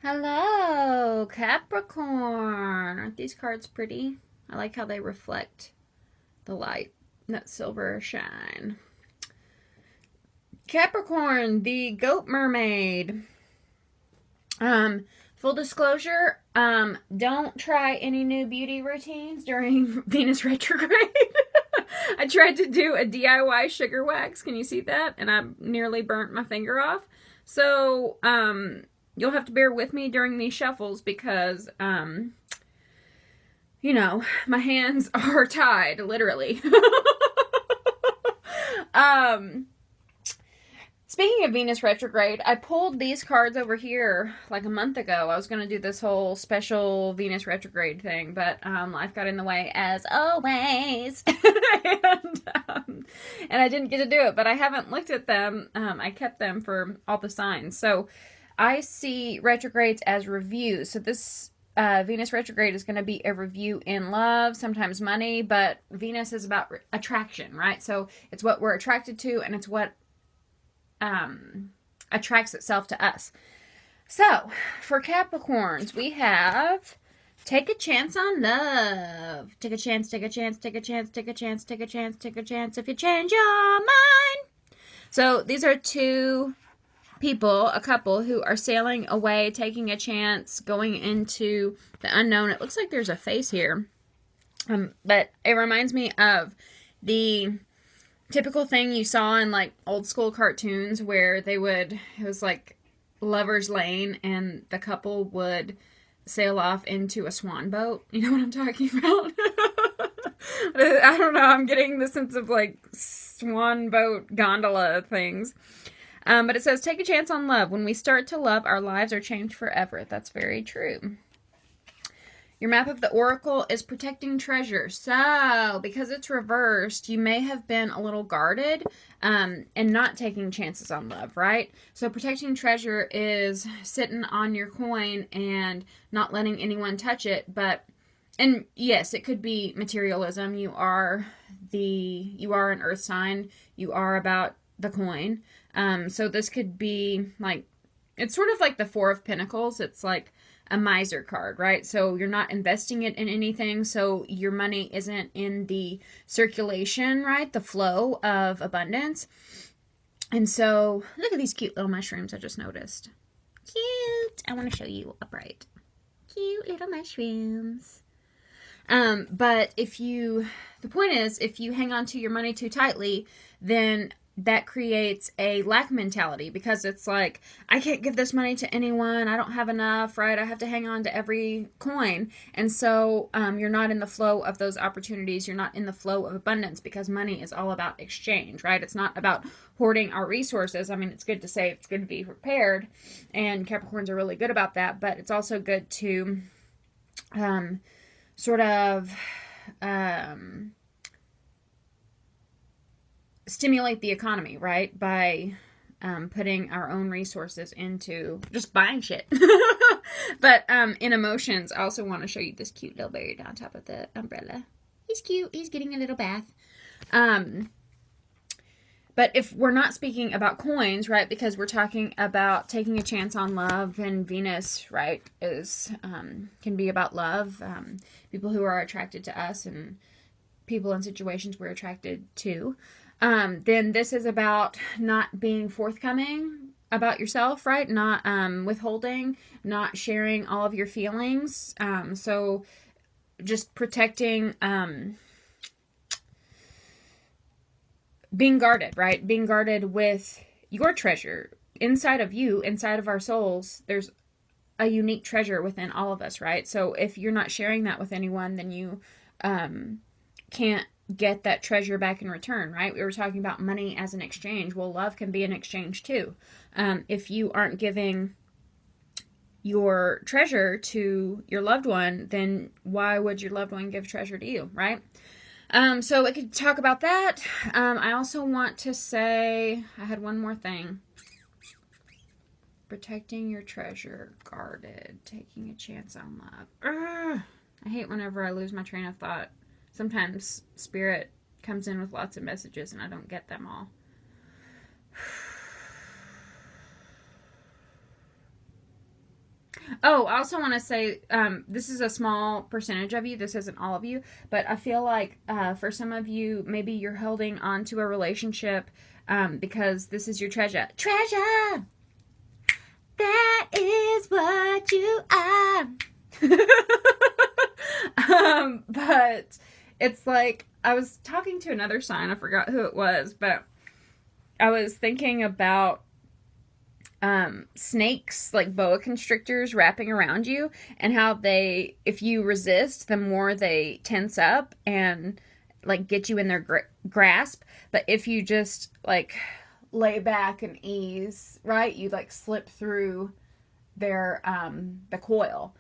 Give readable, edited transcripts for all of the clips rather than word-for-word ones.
Hello, Capricorn. Aren't these cards pretty? I like how they reflect the light, that silver shine. Capricorn, the goat mermaid. Full disclosure, don't try any new beauty routines during Venus retrograde. I tried to do a DIY sugar wax. Can you see that? And I nearly burnt my finger off. So, you'll have to bear with me during these shuffles because, my hands are tied, literally. Speaking of Venus retrograde, I pulled these cards over here like a month ago. I was going to do this whole special Venus retrograde thing, but life got in the way as always. and I didn't get to do it, but I haven't looked at them. I kept them for all the signs. So I see retrogrades as reviews. So this Venus retrograde is going to be a review in love, sometimes money, but Venus is about attraction, right? So it's what we're attracted to, and it's what attracts itself to us. So for Capricorns, we have take a chance on love. Take a chance, take a chance, take a chance, take a chance, take a chance, take a chance if you change your mind. So these are two people, a couple, who are sailing away, taking a chance, going into the unknown. It looks like there's a face here. But it reminds me of the typical thing you saw in like old school cartoons where it was like Lover's Lane and the couple would sail off into a swan boat. You know what I'm talking about? I don't know. I'm getting the sense of like swan boat gondola things. But it says, take a chance on love. When we start to love, our lives are changed forever. That's very true. Your map of the oracle is protecting treasure. So, because it's reversed, you may have been a little guarded and not taking chances on love, right? So, protecting treasure is sitting on your coin and not letting anyone touch it. And yes, it could be materialism. You are an earth sign. You are about the coin. So this could be like, it's sort of like the Four of Pentacles. It's like a miser card, right? So you're not investing it in anything. So your money isn't in the circulation, right? The flow of abundance. And so look at these cute little mushrooms I just noticed. Cute. I want to show you upright. Cute little mushrooms. But the point is, if you hang on to your money too tightly, then that creates a lack mentality because it's like, I can't give this money to anyone. I don't have enough, right? I have to hang on to every coin. And so you're not in the flow of those opportunities. You're not in the flow of abundance because money is all about exchange, right? It's not about hoarding our resources. I mean, it's good to say it's good to be prepared, and Capricorns are really good about that, but it's also good to sort of stimulate the economy, right? By putting our own resources into just buying shit. But in emotions, I also want to show you this cute little bird on top of the umbrella. He's cute. He's getting a little bath. But if we're not speaking about coins, right, because we're talking about taking a chance on love, and Venus, right, can be about love, people who are attracted to us and people in situations we're attracted to, then this is about not being forthcoming about yourself, right? Not withholding, not sharing all of your feelings. So just protecting, being guarded, right? Being guarded with your treasure. Inside of you, inside of our souls, there's a unique treasure within all of us, right? So if you're not sharing that with anyone, then you can't get that treasure back in return, right? We were talking about money as an exchange. Well, love can be an exchange too. If you aren't giving your treasure to your loved one, then why would your loved one give treasure to you, right? So we could talk about that. I also want to say, I had one more thing. Protecting your treasure, guarded, taking a chance on love. I hate whenever I lose my train of thought. Sometimes Spirit comes in with lots of messages and I don't get them all. Oh, I also want to say this is a small percentage of you. This isn't all of you. But I feel like for some of you, maybe you're holding on to a relationship because this is your treasure. Treasure! That is what you are. But it's like, I was talking to another sign. I forgot who it was. But I was thinking about snakes, like boa constrictors wrapping around you, and how they, if you resist, the more they tense up and like get you in their grasp. But if you just like lay back and ease, right, you like slip through their the coil.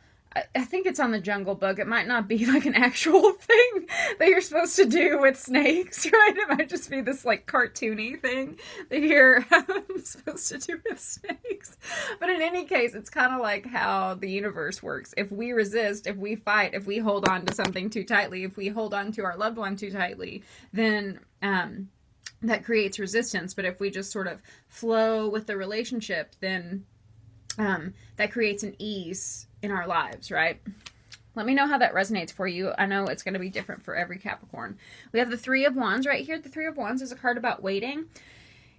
I think it's on the Jungle Book. It might not be like an actual thing that you're supposed to do with snakes, right? It might just be this like cartoony thing that you're supposed to do with snakes. But in any case, it's kind of like how the universe works. If we resist, if we fight, if we hold on to something too tightly, if we hold on to our loved one too tightly, then that creates resistance. But if we just sort of flow with the relationship, then that creates an ease in our lives, right? Let me know how that resonates for you. I know it's going to be different for every Capricorn. We have the Three of Wands right here. The Three of Wands is a card about waiting.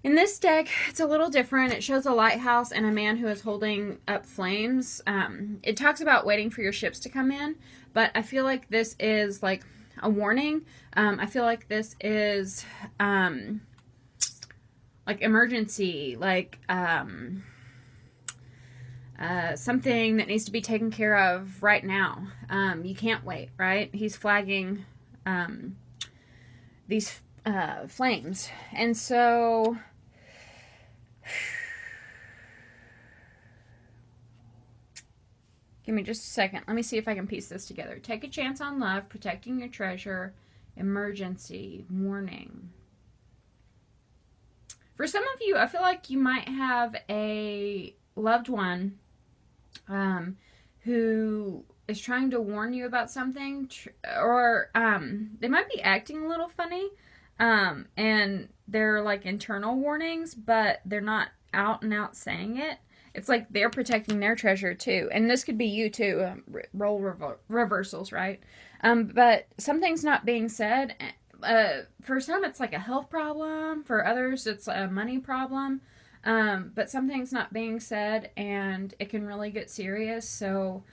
In this deck, it's a little different. It shows a lighthouse and a man who is holding up flames. It talks about waiting for your ships to come in, but I feel like this is like a warning. I feel like this is like emergency, like something that needs to be taken care of right now. You can't wait, right? He's flagging these flames. And so give me just a second. Let me see if I can piece this together. Take a chance on love, protecting your treasure, emergency, warning. For some of you, I feel like you might have a loved one who is trying to warn you about something, or they might be acting a little funny, and they're like internal warnings, but they're not out and out saying it. It's like they're protecting their treasure too, and this could be you too. Role reversals, right? But something's not being said. For some, it's like a health problem. For others, it's a money problem. But something's not being said, and it can really get serious. So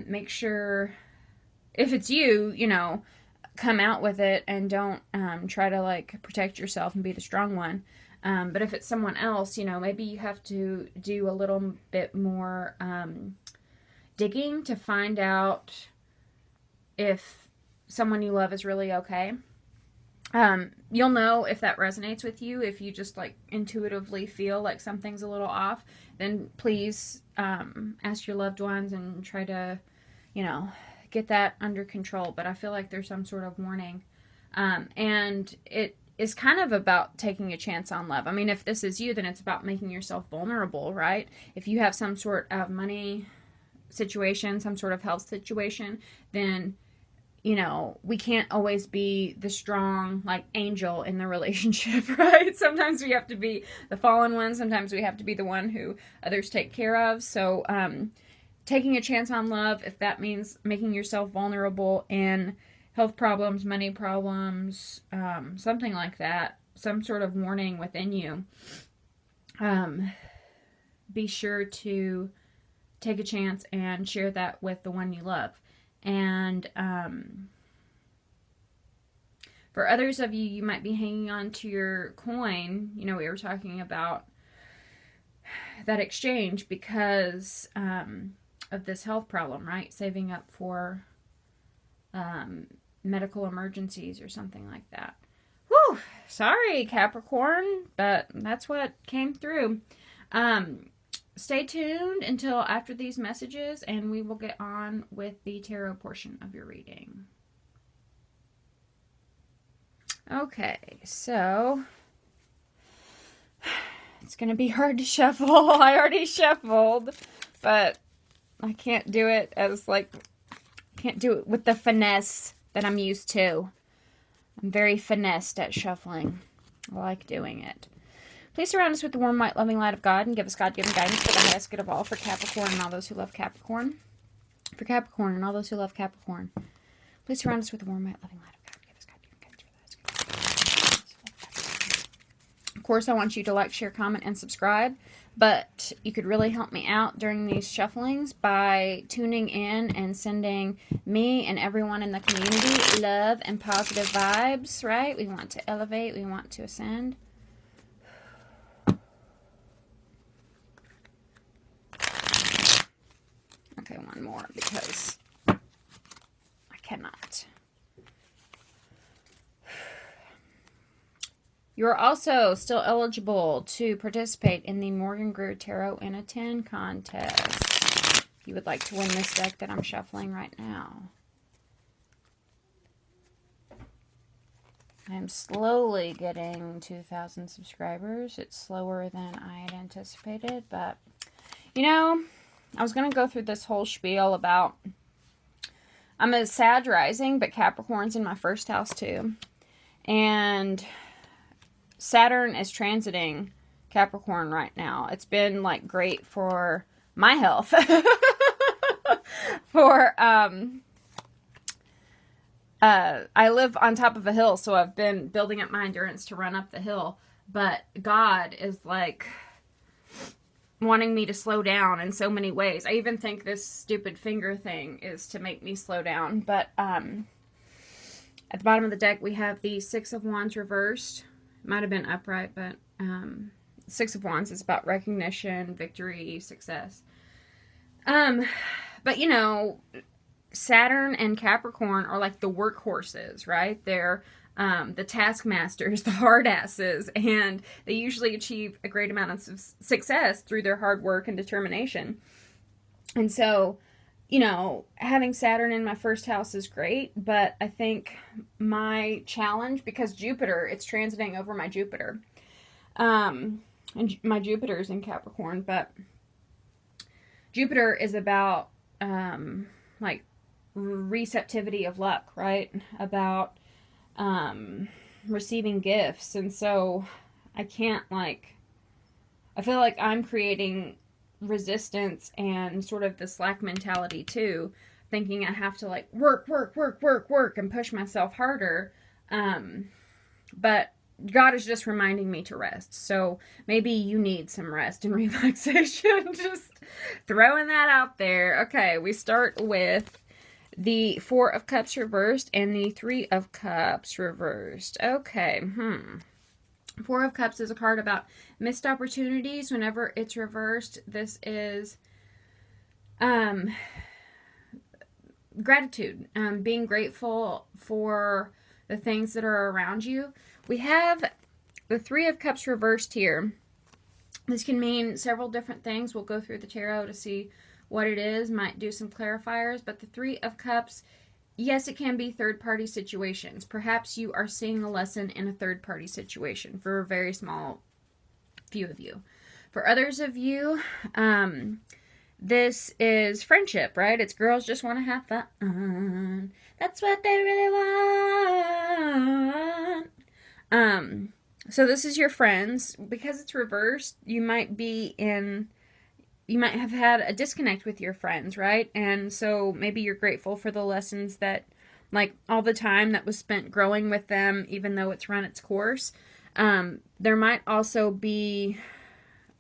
make sure, if it's you, you know, come out with it and don't try to like protect yourself and be the strong one. But if it's someone else, you know, maybe you have to do a little bit more digging to find out if someone you love is really okay. You'll know if that resonates with you. If you just like intuitively feel like something's a little off, then please ask your loved ones and try to, you know, get that under control. But I feel like there's some sort of warning. And it is kind of about taking a chance on love. I mean, if this is you, then it's about making yourself vulnerable, right? If you have some sort of money situation, some sort of health situation, then, you know, we can't always be the strong, like, angel in the relationship, right? Sometimes we have to be the fallen one. Sometimes we have to be the one who others take care of. So, taking a chance on love, if that means making yourself vulnerable in health problems, money problems, something like that, some sort of warning within you, be sure to take a chance and share that with the one you love. And for others of you, you might be hanging on to your coin. You know, we were talking about that exchange because of this health problem, right? Saving up for medical emergencies or something like that. Whew! Sorry, Capricorn, but that's what came through. Stay tuned until after these messages, and we will get on with the tarot portion of your reading. Okay, so it's going to be hard to shuffle. I already shuffled, but I can't do it as, like, can't do it with the finesse that I'm used to. I'm very finessed at shuffling. I like doing it. Please surround us with the warm, white, loving light of God and give us God-given guidance for the highest good of all, for Capricorn and all those who love Capricorn. For Capricorn and all those who love Capricorn. Please surround us with the warm, white, loving light of God. Give us God-given guidance for the highest good. Of course, I want you to like, share, comment, and subscribe. But you could really help me out during these shufflings by tuning in and sending me and everyone in the community love and positive vibes, right? We want to elevate. We want to ascend. Okay, one more because I cannot. You're also still eligible to participate in the Morgan-GREER Tarot in a 10 contest. If you would like to win this deck that I'm shuffling right now. I am slowly getting 2,000 subscribers. It's slower than I had anticipated, but you know, I was going to go through this whole spiel about I'm a Sag rising, but Capricorn's in my first house too. And Saturn is transiting Capricorn right now. It's been like great for my health. I live on top of a hill, so I've been building up my endurance to run up the hill. But God is like wanting me to slow down in so many ways. I even think this stupid finger thing is to make me slow down. But at the bottom of the deck, we have the Six of Wands reversed. Might have been upright, but Six of Wands is about recognition, victory, success. But you know, Saturn and Capricorn are like the workhorses, right? They're the taskmasters, the hard asses, and they usually achieve a great amount of success through their hard work and determination. And so, you know, having Saturn in my first house is great, but I think my challenge, because Jupiter, it's transiting over my Jupiter, and my Jupiter is in Capricorn, but Jupiter is about, like, receptivity of luck, right? About, receiving gifts, and so I can't, like, I feel like I'm creating resistance and sort of the slack mentality too, thinking I have to like work and push myself harder, but God is just reminding me to rest. So maybe you need some rest and relaxation. Just throwing that out there. Okay, we start with the Four of Cups reversed and the Three of Cups reversed. Okay, Four of Cups is a card about missed opportunities. Whenever it's reversed, this is gratitude, being grateful for the things that are around you. We have the Three of Cups reversed here. This can mean several different things. We'll go through the tarot to see what it is, might do some clarifiers, but the Three of Cups, yes, it can be third-party situations. Perhaps you are seeing a lesson in a third-party situation for a very small few of you. For others of you, this is friendship, right? It's girls just want to have fun. That's what they really want. So this is your friends. Because it's reversed, you might have had a disconnect with your friends, right? And so maybe you're grateful for the lessons that, like, all the time that was spent growing with them, even though it's run its course. There might also be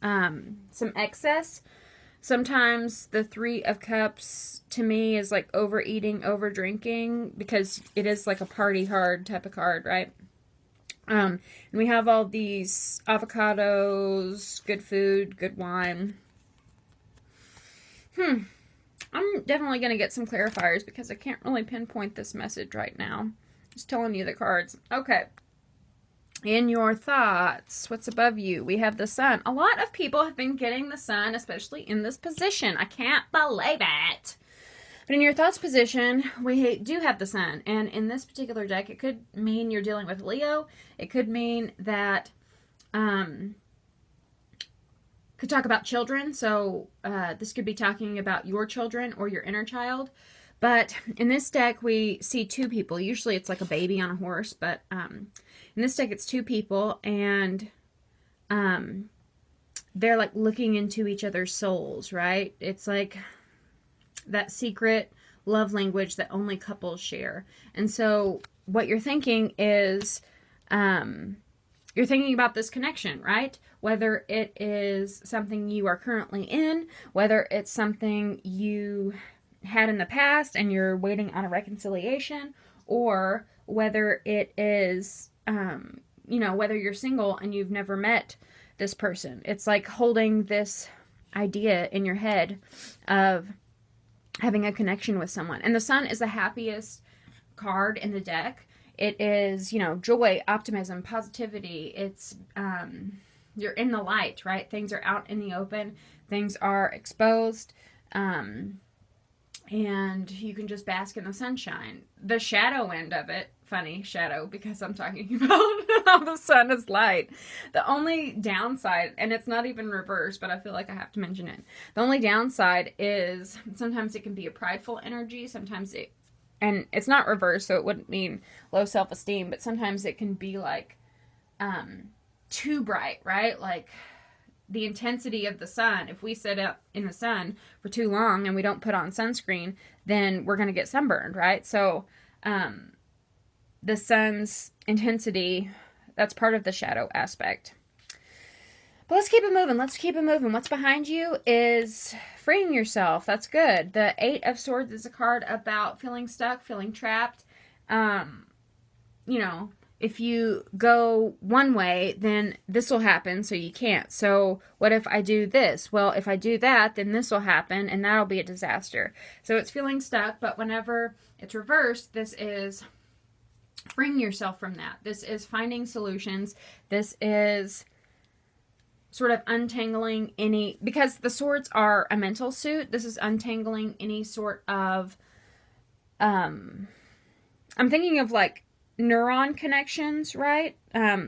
some excess. Sometimes the Three of Cups, to me, is like overeating, over drinking, because it is like a party hard type of card, right? And we have all these avocados, good food, good wine. I'm definitely going to get some clarifiers because I can't really pinpoint this message right now. Just telling you the cards. Okay. In your thoughts, what's above you? We have the Sun. A lot of people have been getting the Sun, especially in this position. I can't believe it. But in your thoughts position, we do have the Sun. And in this particular deck, it could mean you're dealing with Leo. It could mean that, could talk about children. So this could be talking about your children or your inner child. But in this deck, we see two people. Usually it's like a baby on a horse. But in this deck, it's two people. And they're like looking into each other's souls, right? It's like that secret love language that only couples share. And so what you're thinking is, you're thinking about this connection, right? Whether it is something you are currently in, whether it's something you had in the past and you're waiting on a reconciliation, or whether it is, whether you're single and you've never met this person. It's like holding this idea in your head of having a connection with someone. And the sun is the happiest card in the deck. It is, joy, optimism, positivity. It's, you're in the light, right? Things are out in the open. Things are exposed. And you can just bask in the sunshine. The shadow end of it, funny shadow, because I'm talking about how the sun is light. The only downside, and it's not even reverse, but I feel like I have to mention it. The only downside is sometimes it can be a prideful energy. Sometimes and it's not reverse, so it wouldn't mean low self-esteem, but sometimes it can be like too bright, right? Like the intensity of the sun. If we sit up in the sun for too long and we don't put on sunscreen, then we're going to get sunburned, right? So the sun's intensity, that's part of the shadow aspect. But let's keep it moving. Let's keep it moving. What's behind you is freeing yourself. That's good. The Eight of Swords is a card about feeling stuck, feeling trapped. If you go one way, then this will happen, so you can't. So what if I do this? Well, if I do that, then this will happen, and that'll be a disaster. So it's feeling stuck, but whenever it's reversed, this is freeing yourself from that. This is finding solutions. This is sort of untangling any, because the swords are a mental suit, this is untangling any sort of, I'm thinking of like neuron connections, right?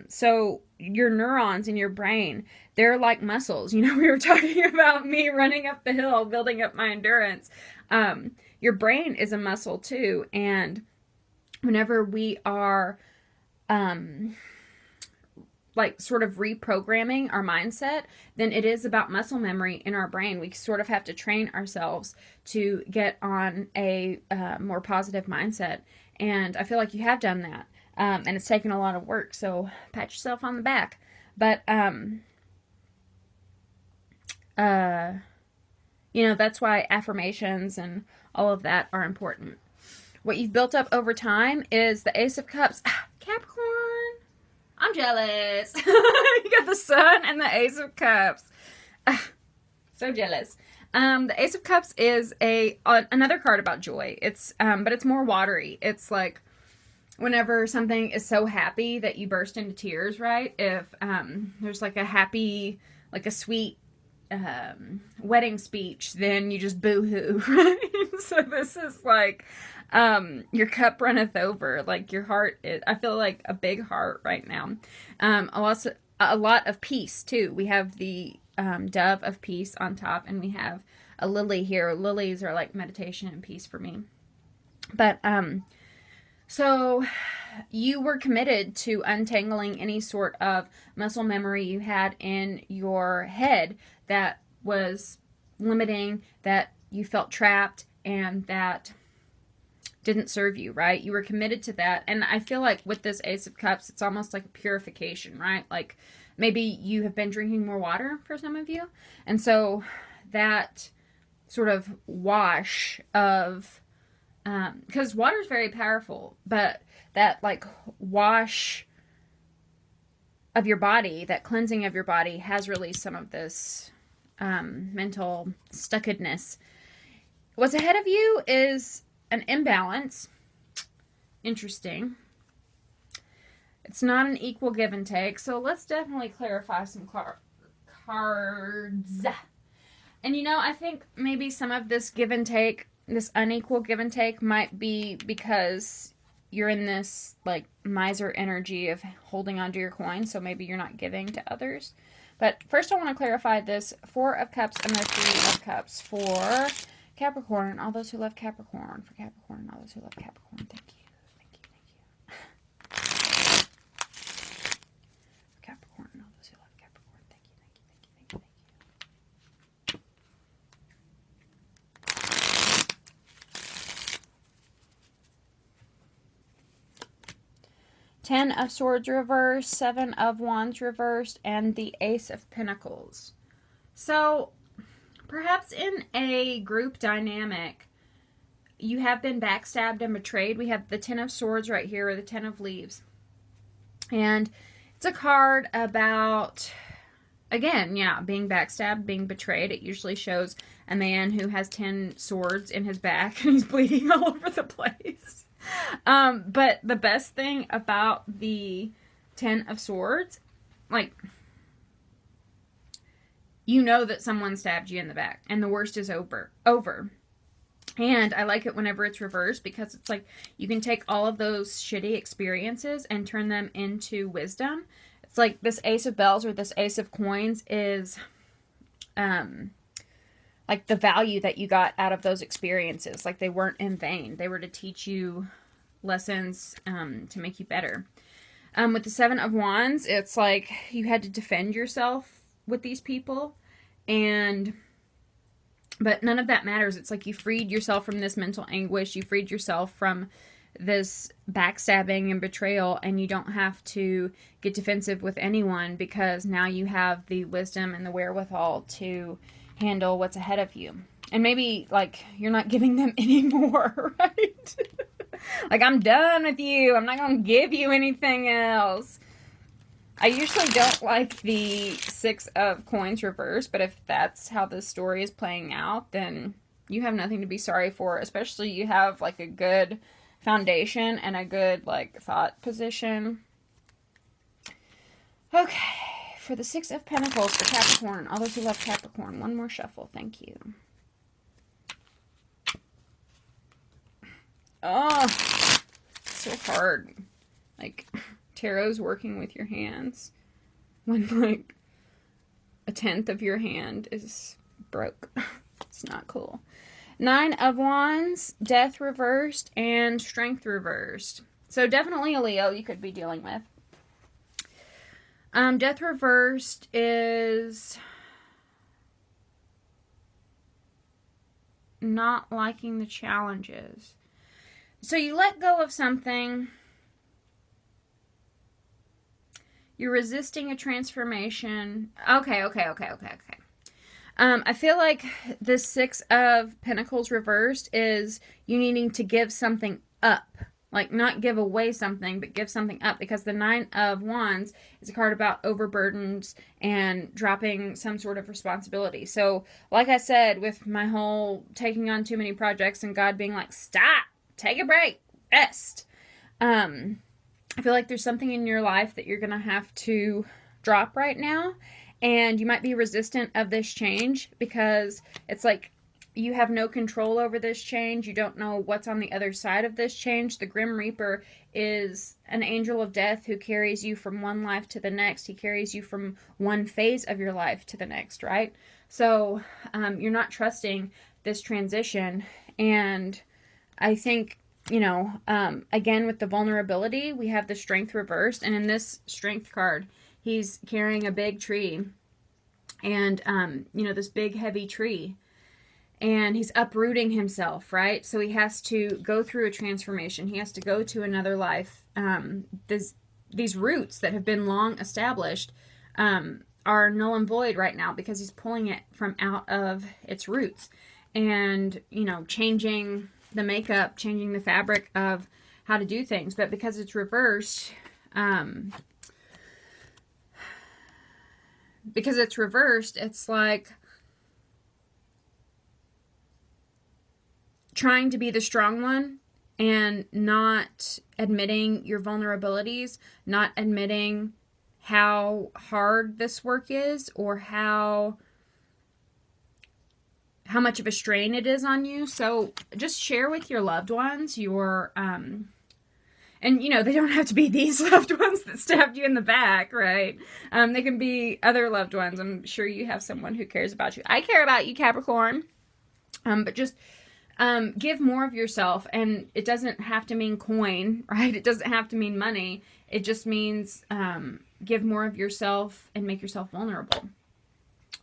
So your neurons in your brain, they're like muscles. We were talking about me running up the hill, building up my endurance. Your brain is a muscle too. And whenever we are, like sort of reprogramming our mindset, then it is about muscle memory in our brain. We sort of have to train ourselves to get on a more positive mindset. And I feel like you have done that. And it's taken a lot of work. So pat yourself on the back. But, that's why affirmations and all of that are important. What you've built up over time is the Ace of Cups. Capricorn. I'm jealous. You got the Sun and the Ace of Cups. So jealous. The Ace of Cups is another card about joy. It's but it's more watery. It's like whenever something is so happy that you burst into tears, right? If there's like a happy, like a sweet wedding speech, then you just boo-hoo, right? So this is like your cup runneth over. Like your heart I feel like a big heart right now. A lot of peace too. We have the dove of peace on top, and we have a lily here. Lilies are like meditation and peace for me. But so you were committed to untangling any sort of muscle memory you had in your head that was limiting, that you felt trapped, and that didn't serve you, right? You were committed to that. And I feel like with this Ace of Cups, it's almost like a purification, right? Like maybe you have been drinking more water for some of you. And so that sort of wash of, because water is very powerful, but that like wash of your body, that cleansing of your body has released some of this mental stuckedness. What's ahead of you is an imbalance. Interesting. It's not an equal give and take. So let's definitely clarify some cards. And I think maybe some of this give and take, this unequal give and take, might be because you're in this like miser energy of holding onto your coin. So maybe you're not giving to others. But first I want to clarify this Four of Cups and the Three of Cups for Capricorn and all those who love Capricorn. For Capricorn and all those who love Capricorn. Thank you. Thank you. Thank you. For Capricorn and all those who love Capricorn. Ten of Swords reversed, Seven of Wands reversed, and the Ace of Pentacles. So, perhaps in a group dynamic, you have been backstabbed and betrayed. We have the Ten of Swords right here, or the Ten of Leaves. And it's a card about, again, yeah, being backstabbed, being betrayed. It usually shows a man who has 10 swords in his back and he's bleeding all over the place. But the best thing about the Ten of Swords, like, you know that someone stabbed you in the back and the worst is over. And I like it whenever it's reversed because it's like you can take all of those shitty experiences and turn them into wisdom. It's like this Ace of Bells or this Ace of Coins is like the value that you got out of those experiences. Like they weren't in vain. They were to teach you lessons to make you better. With the Seven of Wands, it's like you had to defend yourself with these people, but none of that matters. It's like you freed yourself from this mental anguish. You freed yourself from this backstabbing and betrayal, and you don't have to get defensive with anyone because now you have the wisdom and the wherewithal to handle what's ahead of you. And maybe, like, you're not giving them any more, right? Like, I'm done with you. I'm not going to give you anything else. I usually don't like the Six of Coins reversed, but if that's how this story is playing out, then you have nothing to be sorry for, especially you have, like, a good foundation and a good, like, thought position. Okay, for the Six of Pentacles for Capricorn, all those who love Capricorn, one more shuffle, thank you. Oh, it's so hard. Like, tarot's working with your hands when, like, a tenth of your hand is broke. It's not cool. Nine of Wands, Death reversed, and Strength reversed. So definitely a Leo you could be dealing with. Death reversed is not liking the challenges. So you let go of something. You're resisting a transformation. Okay. I feel like the Six of Pentacles reversed is you needing to give something up. Like, not give away something, but give something up. Because the Nine of Wands is a card about overburdens and dropping some sort of responsibility. So, like I said, with my whole taking on too many projects and God being like, stop, take a break, rest. I feel like there's something in your life that you're going to have to drop right now. And you might be resistant of this change because it's like you have no control over this change. You don't know what's on the other side of this change. The Grim Reaper is an angel of death who carries you from one life to the next. He carries you from one phase of your life to the next, right? So you're not trusting this transition. And I think, you know, again, with the vulnerability, we have the Strength reversed. And in this Strength card, he's carrying a big tree and, you know, this big heavy tree, and he's uprooting himself, right? So he has to go through a transformation. He has to go to another life. These roots that have been long established are null and void right now because he's pulling it from out of its roots and, you know, changing the makeup, changing the fabric of how to do things. But because it's reversed, it's like trying to be the strong one and not admitting your vulnerabilities, not admitting how hard this work is or how much of a strain it is on you. So just share with your loved ones your, and you know, they don't have to be these loved ones that stabbed you in the back, right? They can be other loved ones. I'm sure you have someone who cares about you. I care about you, Capricorn. But just give more of yourself, and it doesn't have to mean coin, right? It doesn't have to mean money. It just means give more of yourself and make yourself vulnerable.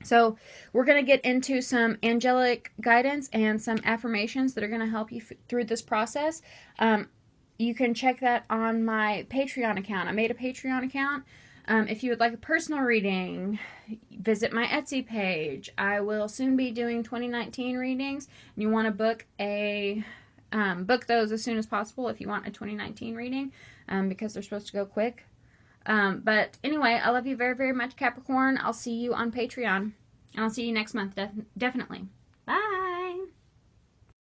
So we're going to get into some angelic guidance and some affirmations that are going to help you through this process. you can check that on my Patreon account. I made a Patreon account. If you would like a personal reading, visit my Etsy page. I will soon be doing 2019 readings. And you want to book those as soon as possible if you want a 2019 reading, because they're supposed to go quick. But anyway, I love you very, very much, Capricorn. I'll see you on Patreon. And I'll see you next month, definitely. Bye!